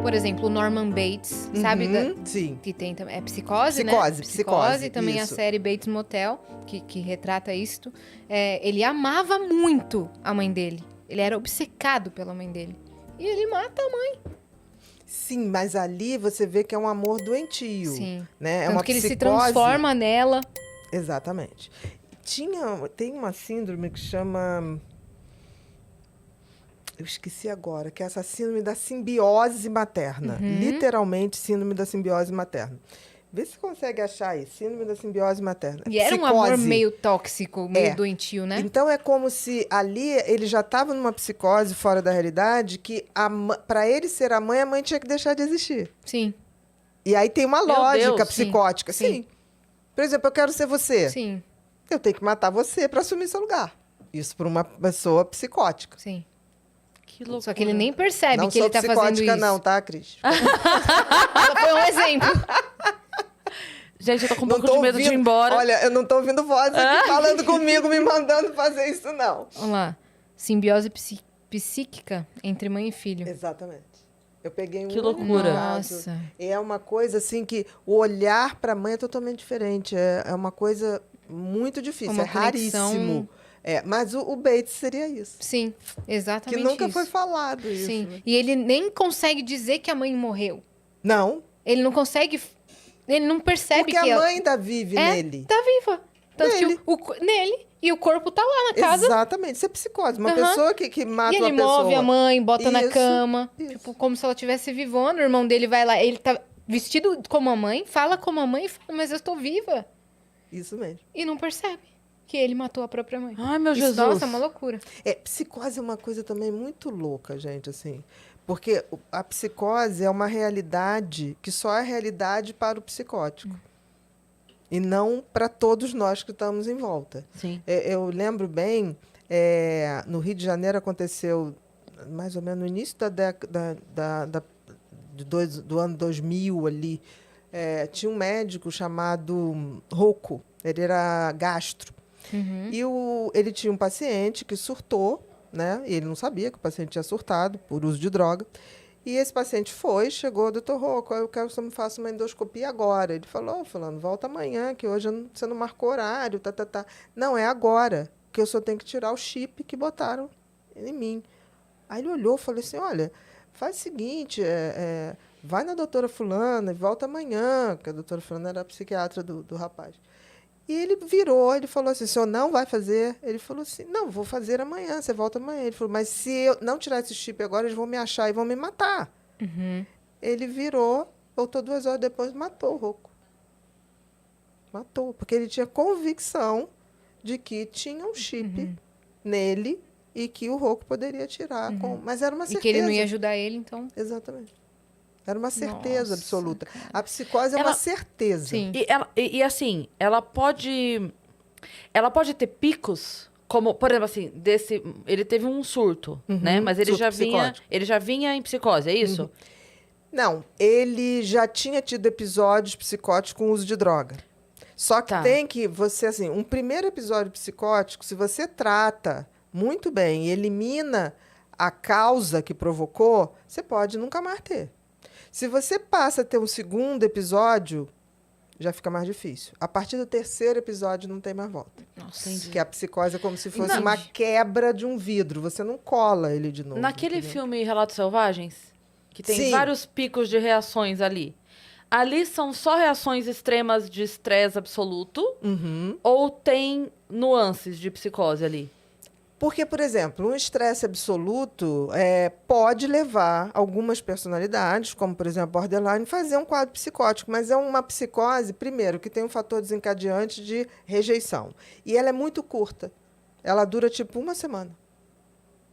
Por exemplo, o Norman Bates, sabe? Sim. Que tem também. É Psicose, né? Psicose. Também isso. a série Bates Motel, que retrata isto. Ele amava muito a mãe dele. Ele era obcecado pela mãe dele. E ele mata a mãe. Sim, mas ali você vê que é um amor doentio. Sim. Né? É Tanto uma que ele se psicose. transforma nela. Exatamente. Tem uma síndrome que chama... Eu esqueci agora, que é essa síndrome da simbiose materna. Literalmente, síndrome da simbiose materna. Vê se consegue achar aí, síndrome da simbiose materna. E era um amor meio tóxico, meio doentio, né? Então, é como se ali ele já estava numa psicose fora da realidade, que para ele ser a mãe tinha que deixar de existir. Sim. E aí tem uma lógica Deus, psicótica. Sim. Por exemplo, eu quero ser você. Sim. Eu tenho que matar você para assumir seu lugar. Isso para uma pessoa psicótica. Sim. Que loucura. Só que ele nem percebe Não que ele tá fazendo isso. Não sou psicótica não, tá, Cris? Ela foi um exemplo. Gente, eu tô com um pouco de medo de ir embora. Olha, eu não tô ouvindo voz aqui falando comigo, me mandando fazer isso, não. Vamos lá. Simbiose psíquica entre mãe e filho. Exatamente. Eu peguei Que loucura. Nossa. E é uma coisa, assim, que o olhar pra mãe é totalmente diferente. É uma coisa muito difícil, Uma raríssimo. Mas o Bates seria isso. Sim, exatamente Que nunca isso. foi falado isso. Sim. Né? E ele nem consegue dizer que a mãe morreu. Não. Ele não consegue... Ele não percebe Porque que a mãe ainda vive nele. Tá viva. Tanto Nele. que nele. E o corpo tá lá na casa. Exatamente. Isso é psicose. Uma pessoa que mata E ele uma pessoa. move a mãe, bota na Isso, cama. isso. Tipo, como se ela estivesse vivona. O irmão dele vai lá. Ele tá vestido como a mãe, fala como a mãe e fala, mas eu estou viva. Isso mesmo. E não percebe que ele matou a própria mãe. Ai, meu Isso, Jesus. Nossa, é uma loucura. Psicose é uma coisa também muito louca, gente, assim. Porque a psicose é uma realidade que só é realidade para o psicótico. E não para todos nós que estamos em volta. Sim. Eu lembro bem, no Rio de Janeiro aconteceu mais ou menos no início da década do ano 2000 ali. Tinha um médico chamado Rocco, ele era gastro. E ele tinha um paciente que surtou, né? E ele não sabia que o paciente tinha surtado por uso de droga. E esse paciente chegou, doutor Rocco, eu quero que você me faça uma endoscopia agora. Ele falou, fulano, volta amanhã, que hoje você não marcou horário, tá. Não, é agora, que eu só tenho que tirar o chip que botaram em mim. Aí ele olhou e falou assim, olha, faz o seguinte, vai na doutora fulana e volta amanhã, que a doutora fulana era a psiquiatra do rapaz. E ele virou, ele falou assim, o senhor não vai fazer? Ele falou assim, não, vou fazer amanhã, você volta amanhã. Ele falou, mas se eu não tirar esse chip agora, eles vão me achar e vão me matar. Ele virou, voltou 2 horas depois, matou o Rocco. Matou, porque ele tinha convicção de que tinha um chip nele e que o Rocco poderia tirar. Mas era uma certeza. E que ele não ia ajudar ele, então... Exatamente. Era uma certeza Nossa, absoluta. cara. A psicose é uma certeza. Sim. E assim, ela pode ter picos, como, por exemplo, assim, ele teve um surto, né? Mas ele surto já vinha em psicose, é isso? Não, ele já tinha tido episódios psicóticos com uso de droga. Só que tem que você, assim, um primeiro episódio psicótico, se você trata muito bem e elimina a causa que provocou, você pode nunca mais ter. Se você passa a ter um segundo episódio, já fica mais difícil. A partir do 3º episódio não tem mais volta. Nossa, Porque a psicose é como se fosse uma quebra de um vidro. Você não cola ele de novo. Naquele entendeu? filme Relatos Selvagens, que tem Sim. vários picos de reações ali. Ali são só reações extremas de estresse absoluto? Ou tem nuances de psicose ali? Porque, por exemplo, um estresse absoluto pode levar algumas personalidades, como, por exemplo, borderline, a fazer um quadro psicótico. Mas é uma psicose, primeiro, que tem um fator desencadeante de rejeição. E ela é muito curta. Ela dura, tipo, 1 semana.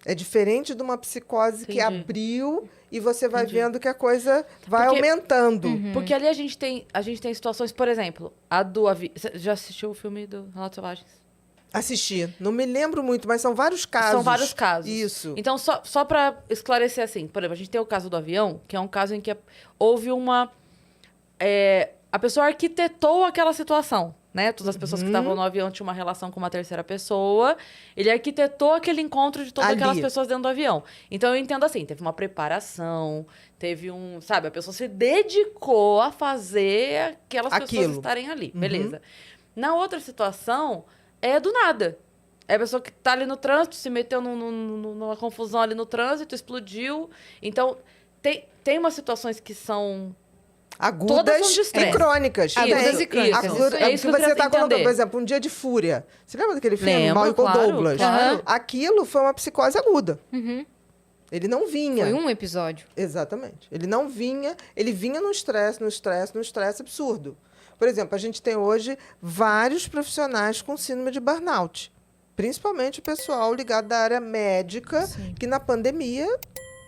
É diferente de uma psicose que abriu e você vai vendo que a coisa vai aumentando. Porque ali a gente tem situações, por exemplo, a do avião. Você já assistiu o filme do Relatos Selvagens? Assisti. Não me lembro muito, mas são vários casos. São vários casos. Isso. Então, só para esclarecer assim, por exemplo, a gente tem o caso do avião, que é um caso em que houve uma... a pessoa arquitetou aquela situação. né? Todas as pessoas que estavam no avião tinham uma relação com uma terceira pessoa. Ele arquitetou aquele encontro de todas Ali. aquelas pessoas dentro do avião. Então, eu entendo assim, teve uma preparação, teve sabe, a pessoa se dedicou a fazer aquelas pessoas Aquilo. estarem ali, beleza. Na outra situação, é do nada. É a pessoa que tá ali no trânsito, se meteu numa confusão ali no trânsito, explodiu. Então, tem umas situações que são... Agudas Todas são de e estresse. crônicas. Agudas Isso, e crônicas. isso. Aguda, É isso que eu você queria está colocando, entender. por exemplo, Um Dia de Fúria. Você lembra daquele filme? Lembro, Michael claro, Douglas. claro. Aquilo foi uma psicose aguda. Uhum. Ele não vinha. Foi um episódio. Exatamente. Ele não vinha, ele vinha num estresse absurdo. Por exemplo, a gente tem hoje vários profissionais com síndrome de burnout. Principalmente o pessoal ligado da área médica, Sim. que na pandemia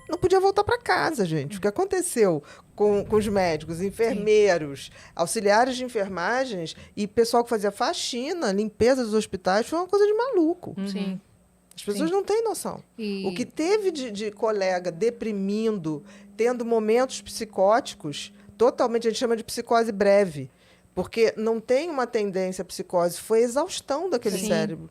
não podia voltar para casa, gente. O que aconteceu com os médicos, enfermeiros, auxiliares de enfermagens e pessoal que fazia faxina, limpeza dos hospitais, foi uma coisa de maluco. Sim. As pessoas não têm noção. E... O que teve de colega deprimindo, tendo momentos psicóticos, totalmente, a gente chama de psicose breve. Porque não tem uma tendência à psicose, foi exaustão daquele Sim. cérebro.